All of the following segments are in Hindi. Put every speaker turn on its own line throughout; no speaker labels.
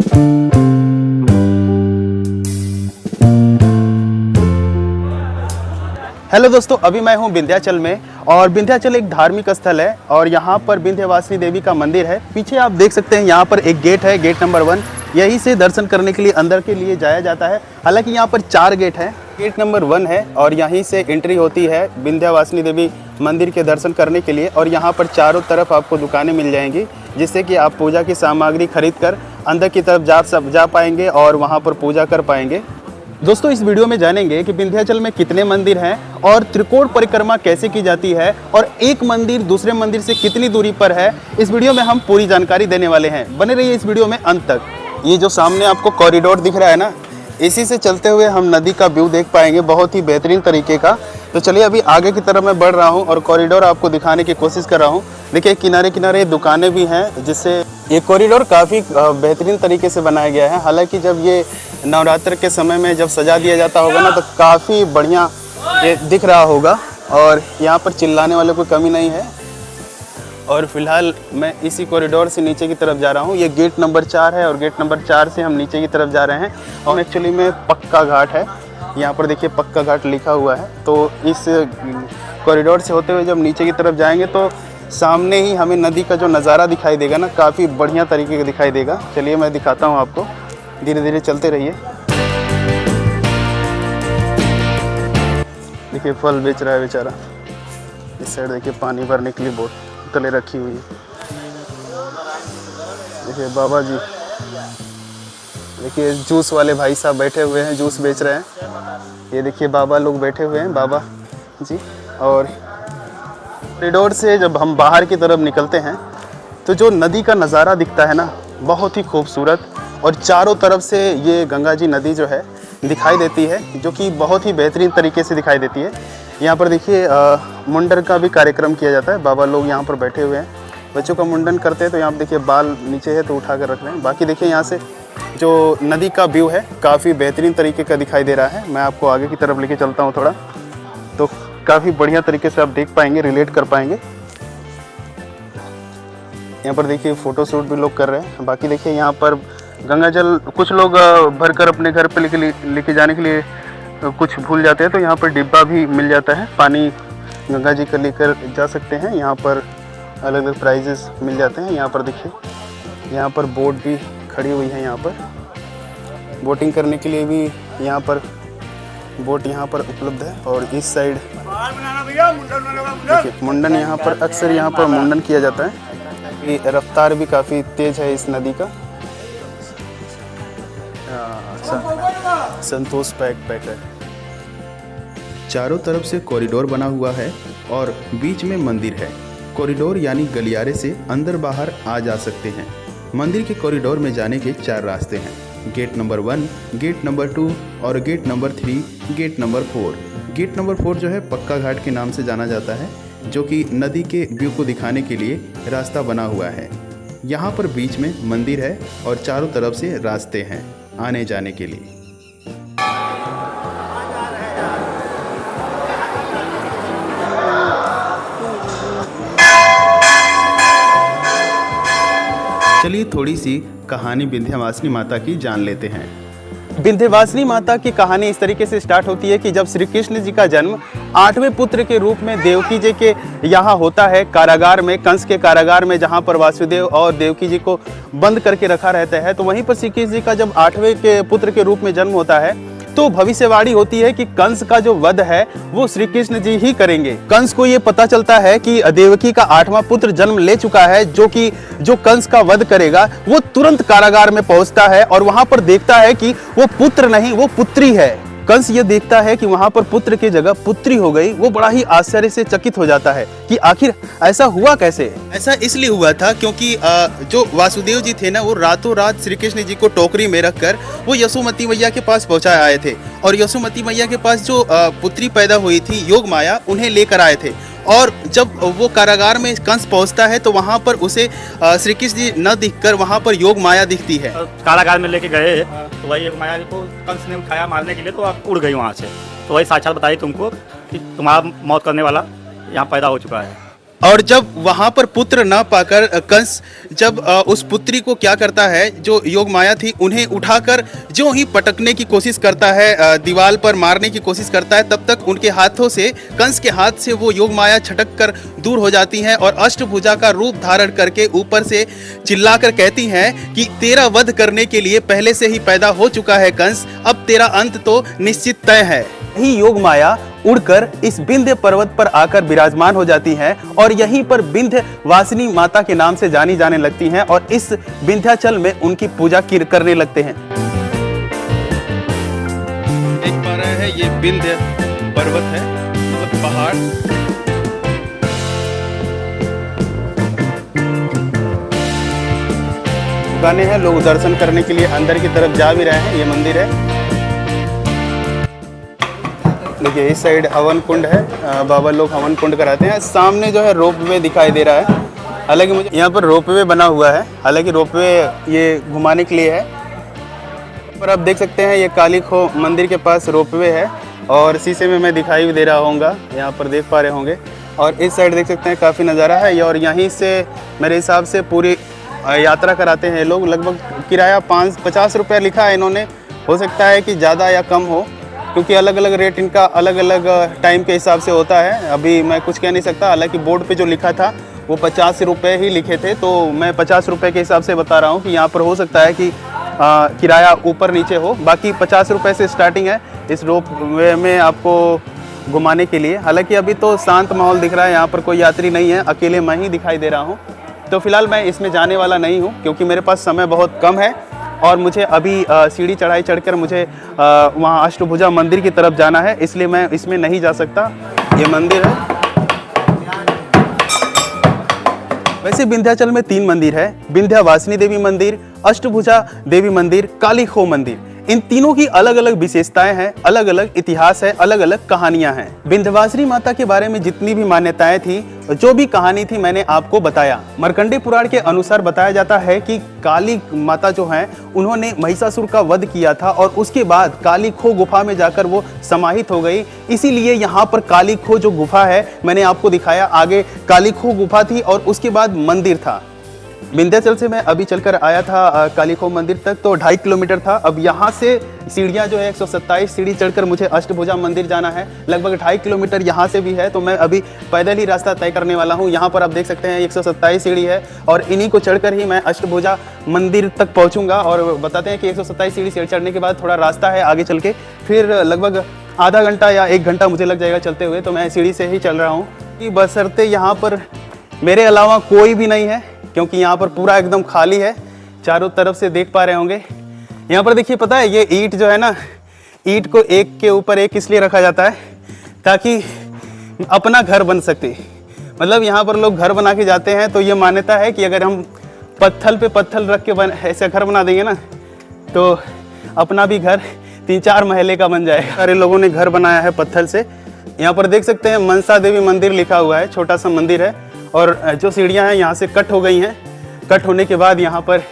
हेलो दोस्तों, अभी मैं हूं विंध्याचल में और विंध्याचल एक धार्मिक स्थल है और यहाँ पर विंध्यवासिनी देवी का मंदिर है। पीछे आप देख सकते हैं यहाँ पर एक गेट है, गेट नंबर 1। यहीं से दर्शन करने के लिए अंदर के लिए जाया जाता है। हालांकि यहाँ पर 4 गेट हैं, गेट नंबर 1 है और यहीं से एंट्री होती है विंध्यवासिनी देवी मंदिर के दर्शन करने के लिए। और यहाँ पर चारों तरफ आपको दुकानें मिल जाएंगी जिससे कि आप पूजा की सामग्री खरीद कर अंदर की तरफ जा पाएंगे और वहाँ पर पूजा कर पाएंगे। दोस्तों, इस वीडियो में जानेंगे कि विंध्याचल में कितने मंदिर हैं और त्रिकोण परिक्रमा कैसे की जाती है और एक मंदिर दूसरे मंदिर से कितनी दूरी पर है। इस वीडियो में हम पूरी जानकारी देने वाले हैं, बने रहिए इस वीडियो में अंत तक। ये जो सामने आपको कॉरिडोर दिख रहा है ना, इसी से चलते हुए हम नदी का व्यू देख पाएंगे बहुत ही बेहतरीन तरीके का। तो चलिए अभी आगे की तरफ मैं बढ़ रहा हूँ और कॉरिडोर आपको दिखाने की कोशिश कर रहा हूँ। देखिए किनारे किनारे दुकानें भी हैं जिससे ये कॉरिडोर काफ़ी बेहतरीन तरीके से बनाया गया है। हालांकि जब ये नवरात्र के समय में जब सजा दिया जाता होगा ना तो काफ़ी बढ़िया ये दिख रहा होगा और यहाँ पर चिल्लाने वाले कोई कमी नहीं है। और फिलहाल मैं इसी कॉरिडोर से नीचे की तरफ जा रहा हूँ। ये गेट नंबर 4 है और गेट नंबर 4 से हम नीचे की तरफ जा रहे हैं और एक्चुअली में पक्का घाट है। यहाँ पर देखिए पक्का घाट लिखा हुआ है। तो इस कॉरिडोर से होते हुए जब नीचे की तरफ जाएंगे तो सामने ही हमें नदी का जो नज़ारा दिखाई देगा ना, काफ़ी बढ़िया तरीके का दिखाई देगा। चलिए मैं दिखाता हूँ आपको, धीरे धीरे चलते रहिए। देखिए फल बेच रहा है बेचारा। इस साइड देखिए पानी भरने के लिए बोतलें रखी हुई है। देखिए बाबा जी, देखिए जूस वाले भाई साहब बैठे हुए हैं, जूस बेच रहे हैं। ये देखिए बाबा लोग बैठे हुए हैं, बाबा जी। और कॉरिडोर से जब हम बाहर की तरफ निकलते हैं तो जो नदी का नज़ारा दिखता है ना, बहुत ही खूबसूरत। और चारों तरफ से ये गंगा जी नदी जो है दिखाई देती है, जो कि बहुत ही बेहतरीन तरीके से दिखाई देती है। यहाँ पर देखिए मुंडन का भी कार्यक्रम किया जाता है। बाबा लोग यहाँ पर बैठे हुए हैं, बच्चों का मुंडन करते हैं तो यहाँ पर देखिए बाल नीचे है तो उठा कर रख रहे हैं। बाकी देखिए यहाँ से जो नदी का व्यू है काफ़ी बेहतरीन तरीके का दिखाई दे रहा है। मैं आपको आगे की तरफ लेके चलता हूँ थोड़ा, तो काफ़ी बढ़िया तरीके से आप देख पाएंगे, रिलेट कर पाएंगे। यहाँ पर देखिए फ़ोटो शूट भी लोग कर रहे हैं। बाकी देखिए यहाँ पर गंगा जल कुछ लोग भरकर अपने घर पे लेके जाने के लिए कुछ भूल जाते हैं तो यहाँ पर डिब्बा भी मिल जाता है। पानी गंगा जी का लेकर जा सकते हैं। यहाँ पर अलग अलग प्राइजेस मिल जाते हैं। यहाँ पर देखिए यहाँ पर बोट भी खड़ी हुई है। यहाँ पर बोटिंग करने के लिए भी यहाँ पर बोट यहाँ पर उपलब्ध है। और इस साइड देखिए मुंडन, यहाँ पर अक्सर यहाँ पर मुंडन किया जाता है। ये रफ्तार भी काफ़ी तेज़ है इस नदी का। अच्छा, संतोष पैकर।
चारों तरफ से कॉरिडोर बना हुआ है और बीच में मंदिर है। कॉरिडोर यानी गलियारे से अंदर बाहर आ जा सकते हैं। मंदिर के कॉरिडोर में जाने के 4 रास्ते हैं, गेट नंबर 1, गेट नंबर 2 और gate number 3, gate number 4। Gate number 4 जो है पक्का घाट के नाम से जाना जाता है, जो कि नदी के व्यू को दिखाने के लिए रास्ता बना हुआ है। यहाँ पर बीच में मंदिर है और चारों तरफ से रास्ते हैं आने जाने के लिए। चलिए थोड़ी सी कहानी विंध्यवासिनी माता की जान लेते हैं।
विंध्यवासिनी माता की कहानी इस तरीके से स्टार्ट होती है कि जब श्री कृष्ण जी का जन्म 8वें पुत्र के रूप में देवकी जी के यहाँ होता है, कारागार में, कंस के कारागार में, जहाँ पर वासुदेव और देवकी जी को बंद करके रखा रहता है। तो वहीं पर श्री कृष्ण जी का जब 8वें के पुत्र के रूप में जन्म होता है तो भविष्यवाणी होती है कि कंस का जो वध है वो श्री कृष्ण जी ही करेंगे। कंस को ये पता चलता है कि देवकी का 8वां पुत्र जन्म ले चुका है, जो कंस का वध करेगा। वो तुरंत कारागार में पहुंचता है और वहां पर देखता है कि वो पुत्र नहीं, वो पुत्री है। कंस ये देखता है कि वहां पर पुत्र की जगह पुत्री हो गई। वो बड़ा ही आश्चर्य से चकित हो जाता है कि आखिर ऐसा हुआ कैसे। ऐसा इसलिए हुआ था क्योंकि जो वासुदेव जी थे ना, वो रातों रात श्री कृष्ण जी को टोकरी में रखकर वो यशोमती मैया के पास पहुंचा आए थे और यशोमती मैया के पास जो पुत्री पैदा हुई थी योग माया, उन्हें लेकर आए थे। और जब वो कारागार में कंस पहुंचता है तो वहां पर उसे श्री कृष्ण जी न दिखकर वहां पर योग माया दिखती है।
कारागार में लेके गए तो वही योग माया को कंस ने उठाया मारने के लिए, तो आप उड़ गई वहां से। तो वही साक्षात बताई तुमको कि तुम्हारा मौत करने वाला यहाँ पैदा हो चुका है।
और जब वहां पर पुत्र ना पाकर कंस जब उस पुत्री को क्या करता है, जो योग माया थी उन्हें उठाकर जो ही पटकने की कोशिश करता है, दीवार पर मारने की कोशिश करता है, तब तक उनके हाथों से, कंस के हाथ से वो योग माया छटक कर दूर हो जाती हैं और अष्टभुजा का रूप धारण करके ऊपर से चिल्लाकर कहती हैं कि तेरा वध करने के लिए पहले से ही पैदा हो चुका है कंस, अब तेरा अंत तो निश्चित तय है। यही योग माया उड़कर इस विंध्य पर्वत पर आकर विराजमान हो जाती हैं और यहीं पर विंध्य वासिनी माता के नाम से जानी जाने लगती हैं और इस विंध्याचल में उनकी पूजा करने लगते हैं। देख पा रहे हैं ये विंध्य पर्वत है, मतलब पहाड़। दुकानें हैं, लोग दर्शन करने के लिए अंदर की तरफ जा भी रहे हैं। ये मंदिर है, देखिए इस साइड हवन कुंड है, बाबा लोग हवन कुंड कराते हैं। सामने जो है रोपवे दिखाई दे रहा है, हालांकि मुझे यहाँ पर रोपवे बना हुआ है, हालांकि रोपवे ये घुमाने के लिए है। पर आप देख सकते हैं ये काली खो मंदिर के पास रोपवे है और शीशे में मैं दिखाई भी दे रहा होऊंगा, यहाँ पर देख पा रहे होंगे। और इस साइड देख सकते हैं काफ़ी नज़ारा है और यहीं से मेरे हिसाब से पूरी यात्रा कराते हैं लोग। लगभग किराया 50 रुपये लिखा है इन्होंने, हो सकता है कि ज़्यादा या कम हो, क्योंकि अलग अलग रेट इनका अलग अलग टाइम के हिसाब से होता है। अभी मैं कुछ कह नहीं सकता, हालांकि बोर्ड पे जो लिखा था वो 50 रुपये ही लिखे थे, तो मैं 50 रुपये के हिसाब से बता रहा हूँ कि यहाँ पर हो सकता है कि किराया ऊपर नीचे हो। बाकी 50 रुपये से स्टार्टिंग है इस रोप वे में आपको घुमाने के लिए। हालांकि अभी तो शांत माहौल दिख रहा है, यहाँ पर कोई यात्री नहीं है, अकेले मैं ही दिखाई दे रहा हूँ। तो फिलहाल मैं इसमें जाने वाला नहीं हूँ क्योंकि मेरे पास समय बहुत कम है और मुझे अभी सीढ़ी चढ़ाई चढ़कर मुझे वहाँ अष्टभुजा मंदिर की तरफ जाना है, इसलिए मैं इसमें नहीं जा सकता। ये मंदिर है। वैसे विंध्याचल में 3 मंदिर है, विंध्यवासिनी देवी मंदिर, अष्टभुजा देवी मंदिर, काली खो मंदिर। इन तीनों की अलग अलग विशेषताएं हैं, अलग अलग इतिहास है, अलग अलग कहानियां हैं। विंध्यवासिनी माता के बारे में जितनी भी मान्यताएं थी, जो भी कहानी थी, मैंने आपको बताया। मार्कंडेय पुराण के अनुसार बताया जाता है कि काली माता जो है उन्होंने महिषासुर का वध किया था और उसके बाद काली खो गुफा में जाकर वो समाहित हो गई। इसीलिए यहाँ पर काली खो जो गुफा है, मैंने आपको दिखाया, आगे काली खो गुफा थी और उसके बाद मंदिर था। विंध्याचल से मैं अभी चलकर आया था काली खो मंदिर तक, तो 2.5 किलोमीटर था। अब यहाँ से सीढ़ियाँ जो है 127 सीढ़ी चढ़कर मुझे अष्टभुजा मंदिर जाना है। लगभग 2.5 किलोमीटर यहाँ से भी है, तो मैं अभी पैदल ही रास्ता तय करने वाला हूँ। यहाँ पर आप देख सकते हैं 127 सीढ़ी है और इन्हीं को चढ़कर ही मैं अष्टभुजा मंदिर तक पहुँचूँगा। और बताते हैं कि 127 सीढ़ी चढ़ने के बाद थोड़ा रास्ता है आगे चल के, फिर लगभग आधा घंटा या 1 घंटा मुझे लग जाएगा चलते हुए। तो मैं सीढ़ी से ही चल रहा हूँ कि बशर्ते यहाँ पर मेरे अलावा कोई भी नहीं है, क्योंकि यहाँ पर पूरा एकदम खाली है। चारों तरफ से देख पा रहे होंगे। यहाँ पर देखिए, पता है ये ईंट जो है ना, ईंट को एक के ऊपर एक इसलिए रखा जाता है ताकि अपना घर बन सके। मतलब यहाँ पर लोग घर बना के जाते हैं तो ये मान्यता है कि अगर हम पत्थर पे पत्थर रख के ऐसा घर बना देंगे ना, तो अपना भी घर 3-4 महले का बन जाएगा। सारे लोगों ने घर बनाया है पत्थर से। यहाँ पर देख सकते हैं मनसा देवी मंदिर लिखा हुआ है, छोटा सा मंदिर है। और जो सीढ़ियाँ हैं यहाँ से कट हो गई हैं। कट होने के बाद यहाँ पर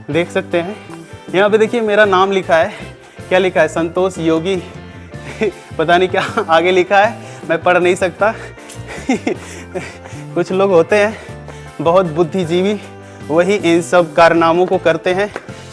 देख सकते हैं, यहाँ पे देखिए मेरा नाम लिखा है। क्या लिखा है? संतोष योगी पता नहीं क्या आगे लिखा है, मैं पढ़ नहीं सकता। कुछ लोग होते हैं बहुत बुद्धिजीवी, वही इन सब कारनामों को करते हैं।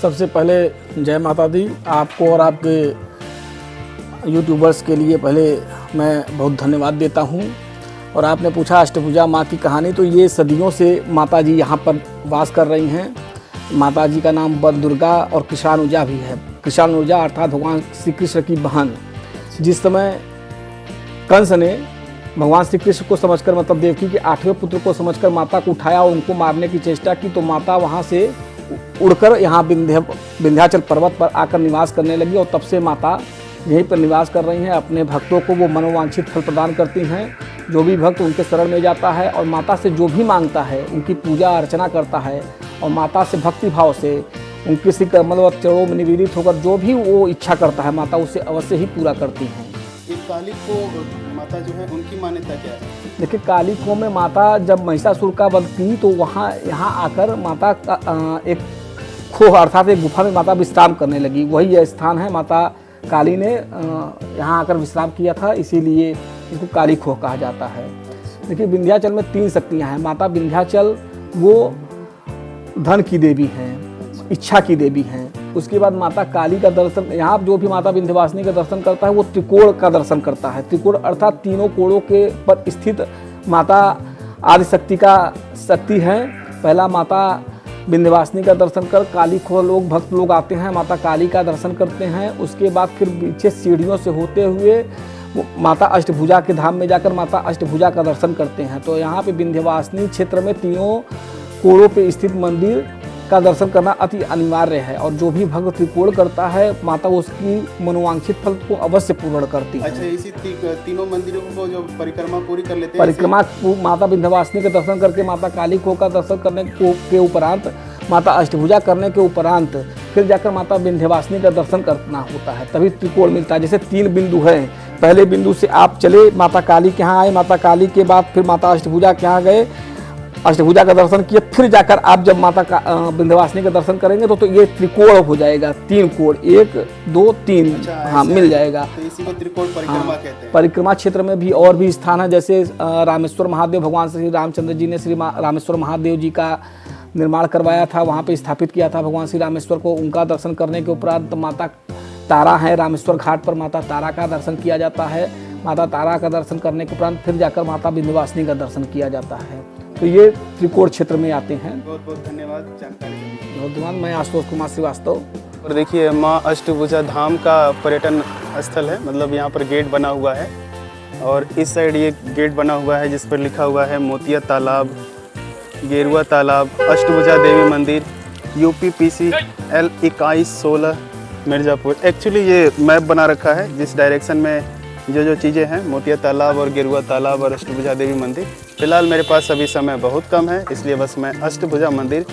सबसे पहले जय माता दी। आपको और आपके यूट्यूबर्स के लिए पहले मैं बहुत धन्यवाद देता हूँ। और आपने पूछा अष्टभुजा माँ की कहानी, तो ये सदियों से माता जी यहाँ पर वास कर रही हैं। माता जी का नाम बर दुर्गा और कृष्णानुजा भी है। कृष्णानुजा अर्थात भगवान श्री कृष्ण की बहन। जिस समय कंस ने भगवान श्री कृष्ण को समझकर, मतलब देवकी के 8वें पुत्र को समझकर माता को उठाया और उनको मारने की चेष्टा की, तो माता वहाँ से उड़कर यहाँ विंध्याचल पर्वत पर आकर निवास करने लगी और तब से माता यहीं पर निवास कर रही हैं। अपने भक्तों को वो मनोवांछित फल प्रदान करती हैं। जो भी भक्त उनके शरण में जाता है और माता से जो भी मांगता है, उनकी पूजा अर्चना करता है और माता से भक्ति भाव से उनके श्री कमल चरणों में निवेदित होकर जो भी वो इच्छा करता है, माता उसे अवश्य ही पूरा करती हैं।
ये काली खो माता जो है, उनकी मान्यता क्या है?
देखिए, काली खो में माता जब महिषासुर का वध की तो यहाँ आकर माता का एक खो अर्थात एक गुफा में माता विश्राम करने लगी। वही यह स्थान है, माता काली ने यहाँ आकर विश्राम किया था, इसीलिए इसको काली खो कहा जाता है। देखिए विंध्याचल में 3 शक्तियाँ हैं। माता विंध्याचल वो धन की देवी हैं, इच्छा की देवी हैं। उसके बाद माता काली का दर्शन, यहाँ जो भी माता विंध्यवासिनी का दर्शन करता है वो त्रिकोण का दर्शन करता है। त्रिकोण अर्थात तीनों कोणों के पर स्थित माता आदिशक्ति का शक्ति है। पहला माता विंध्यवासिनी का दर्शन कर काली को लोग भक्त लोग आते हैं, माता काली का दर्शन करते हैं। उसके बाद फिर पीछे सीढ़ियों से होते हुए माता अष्टभुजा के धाम में जाकर माता अष्टभुजा का दर्शन करते हैं। तो यहाँ पे विंध्यवासिनी क्षेत्र में तीनों कोणों पे स्थित मंदिर का दर्शन करना अति अनिवार्य है। और जो भी भक्त त्रिकोण करता है माता उसकी मनोवांछित फल को अवश्य पूर्ण करती है।
अच्छा, इसी तीनों मंदिरों को जो परिक्रमा पूरी कर लेते हैं,
परिक्रमा माता विंध्यवासिनी के दर्शन करके माता काली को का दर्शन करने के उपरांत माता अष्टभुजा करने के उपरांत फिर जाकर माता विंध्यवासिनी का दर्शन करना होता है, तभी त्रिकोण मिलता है। जैसे 3 बिंदु है, पहले बिंदु से आप चले माता काली के यहाँ आए, माता काली के बाद फिर माता अष्टभुजा के यहाँ गए, अष्टभुजा का दर्शन किए, फिर जाकर आप जब माता का विंध्यवासिनी का दर्शन करेंगे तो ये त्रिकोण हो जाएगा। 3 कोण, 1 2 3, हाँ मिल जाएगा।
तो इसी को त्रिकोण परिक्रमा कहते हैं।
परिक्रमा क्षेत्र में भी और भी स्थान है, जैसे रामेश्वर महादेव, भगवान श्री रामचंद्र जी ने श्री रामेश्वर महादेव जी का निर्माण करवाया था, वहाँ पे स्थापित किया था भगवान श्री रामेश्वर को। उनका दर्शन करने के उपरांत माता तारा है, रामेश्वर घाट पर माता तारा का दर्शन किया जाता है। माता तारा का दर्शन करने के उपरांत फिर जाकर माता विंध्यवासिनी का दर्शन किया जाता है। तो ये त्रिकोण क्षेत्र में आते हैं।
बहुत बहुत धन्यवाद जानकारी के लिए।
बहुत धन्यवाद। मैं आशुतोष कुमार श्रीवास्तव।
और देखिए माँ अष्टभुजा धाम का पर्यटन स्थल है, मतलब यहाँ पर गेट बना हुआ है और इस साइड ये गेट बना हुआ है जिस पर लिखा हुआ है मोतिया तालाब, गेरुआ तालाब, अष्टभुजा देवी मंदिर, UPPCL 2116 मिर्ज़ापुर। एक्चुअली ये मैप बना रखा है जिस डायरेक्शन में जो चीज़ें हैं, मोतिया तालाब और गेरुआ तालाब और अष्टभुजा देवी मंदिर। फिलहाल मेरे पास अभी समय बहुत कम है, इसलिए बस मैं अष्टभुजा मंदिर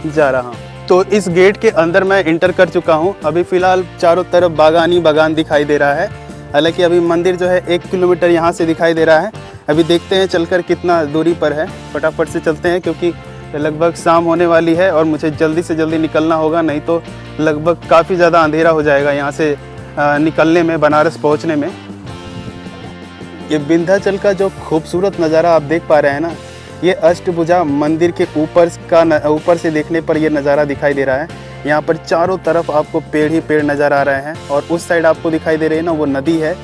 जा रहा हूँ। तो इस गेट के अंदर मैं इंटर कर चुका हूँ। अभी फ़िलहाल चारों तरफ बागान दिखाई दे रहा है। हालांकि अभी मंदिर जो है 1 किलोमीटर यहाँ से दिखाई दे रहा है। अभी देखते हैं चलकर कितना दूरी पर है। फटाफट से चलते हैं क्योंकि लगभग शाम होने वाली है और मुझे जल्दी से जल्दी निकलना होगा, नहीं तो लगभग काफ़ी ज़्यादा अंधेरा हो जाएगा यहाँ से निकलने में, बनारस पहुँचने में। ये विंध्याचल का जो खूबसूरत नज़ारा आप देख पा रहे हैं ना, ये अष्टभुजा मंदिर के ऊपर से देखने पर ये नज़ारा दिखाई दे रहा है। यहाँ पर चारों तरफ आपको पेड़ ही पेड़ नज़र आ रहे हैं और उस साइड आपको दिखाई दे रही है ना, वो नदी है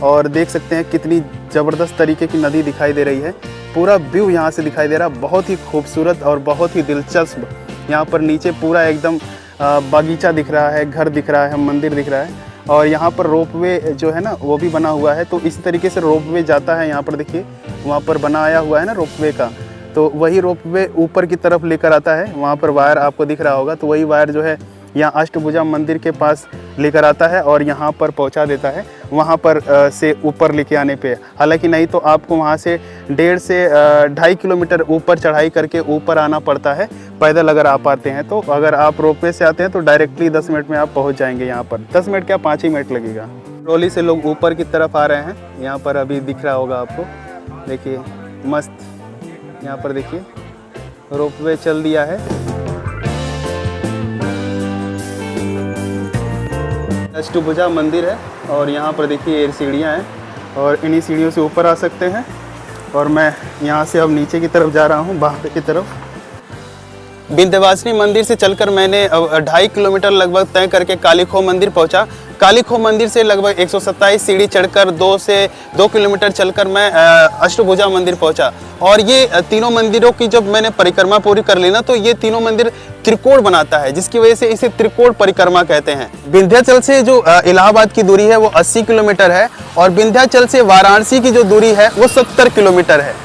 और देख सकते हैं कितनी ज़बरदस्त तरीके की नदी दिखाई दे रही है। पूरा व्यू यहाँ से दिखाई दे रहा है, बहुत ही खूबसूरत और बहुत ही दिलचस्प। यहाँ पर नीचे पूरा एकदम बागीचा दिख रहा है, घर दिख रहा है, मंदिर दिख रहा है और यहाँ पर रोपवे जो है ना वो भी बना हुआ है। तो इस तरीके से रोपवे जाता है। यहाँ पर देखिए वहाँ पर बनाया हुआ है ना रोपवे का, तो वही रोपवे ऊपर की तरफ लेकर आता है। वहाँ पर वायर आपको दिख रहा होगा, तो वही वायर जो है यहाँ अष्टभुजा मंदिर के पास लेकर आता है और यहाँ पर पहुँचा देता है, वहाँ पर से ऊपर लेके आने पे। हालांकि नहीं तो आपको वहाँ से 1.5 से 2.5 किलोमीटर ऊपर चढ़ाई करके ऊपर आना पड़ता है पैदल अगर आप आते हैं तो। अगर आप रोपवे से आते हैं तो डायरेक्टली 10 मिनट में आप पहुँच जाएंगे यहाँ पर। 10 मिनट क्या 5 ही मिनट लगेगा। ट्रॉली से लोग ऊपर की तरफ आ रहे हैं। यहाँ पर अभी दिख रहा होगा आपको, देखिए मस्त। यहाँ पर देखिए रोपवे चल दिया है। अष्टभुजा मंदिर है और यहाँ पर देखिए सीढ़ियाँ हैं और इन्हीं सीढ़ियों से ऊपर आ सकते हैं। और मैं यहाँ से अब नीचे की तरफ जा रहा हूँ, बाहर की तरफ। विंध्यवासिनी मंदिर से चलकर मैंने 2.5 किलोमीटर लगभग तय करके कालीखो मंदिर पहुँचा। कालीखो मंदिर से लगभग 127 सीढ़ी चढ़कर 2 किलोमीटर चलकर मैं अष्टभुजा मंदिर पहुंचा। और ये तीनों मंदिरों की जब मैंने परिक्रमा पूरी कर ली ना, तो ये तीनों मंदिर त्रिकोण बनाता है, जिसकी वजह से इसे त्रिकोण परिक्रमा कहते हैं। विंध्याचल से जो इलाहाबाद की दूरी है वो 80 किलोमीटर है और विंध्याचल से वाराणसी की जो दूरी है वो 70 किलोमीटर है।